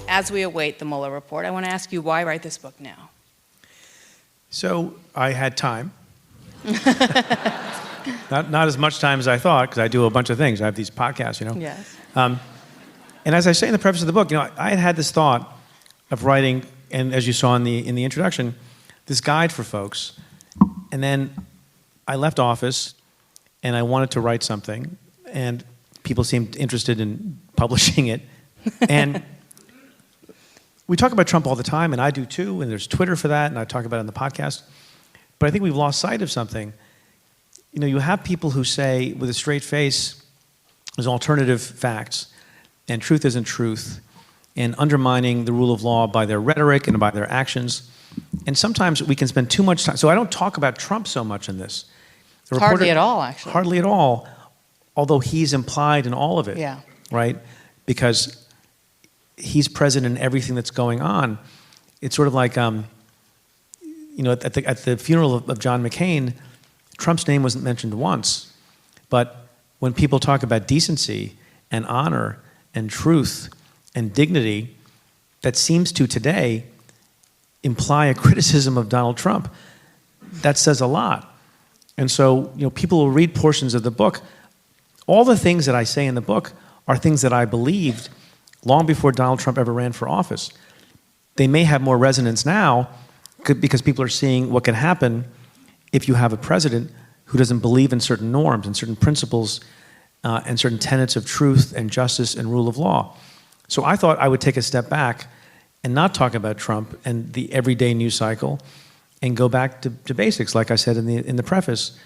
as we await the Mueller report, I want to ask you, why write this book now? So I had time. Not as much time as I thought, because I do a bunch of things. I have these podcasts, Yes. And as I say in the preface of the book, I had this thought of writing, and as you saw in the introduction, this guide for folks. And then I left office, and I wanted to write something, and people seemed interested in publishing it. And we talk about Trump all the time, and I do too, and there's Twitter for that, and I talk about it on the podcast. But I think we've lost sight of something. You have people who say with a straight face, there's alternative facts, and truth isn't truth, and undermining the rule of law by their rhetoric and by their actions. And sometimes we can spend too much time. So I don't talk about Trump so much in this. Hardly at all, actually. Hardly at all, although he's implied in all of it. Yeah. Right? Because he's present in everything that's going on. It's sort of like, at the funeral of John McCain, Trump's name wasn't mentioned once. But when people talk about decency and honor and truth and dignity, that seems to today imply a criticism of Donald Trump. That says a lot. And so, people will read portions of the book. All the things that I say in the book are things that I believed long before Donald Trump ever ran for office. They may have more resonance now because people are seeing what can happen if you have a president who doesn't believe in certain norms and certain principles and certain tenets of truth and justice and rule of law. So I thought I would take a step back and not talk about Trump and the everyday news cycle and go back to basics, like I said in the preface.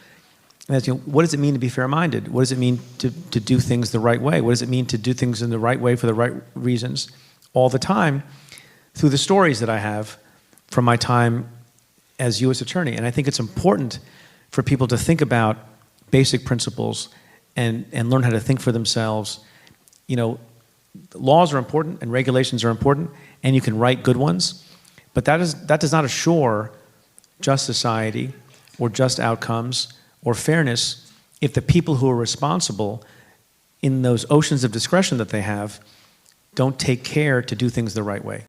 And that's, what does it mean to be fair-minded? What does it mean to do things the right way? What does it mean to do things in the right way for the right reasons all the time through the stories that I have from my time as U.S. Attorney? And I think it's important for people to think about basic principles and learn how to think for themselves. Laws are important and regulations are important, and you can write good ones, but that does not assure just society or just outcomes or fairness if the people who are responsible in those oceans of discretion that they have don't take care to do things the right way.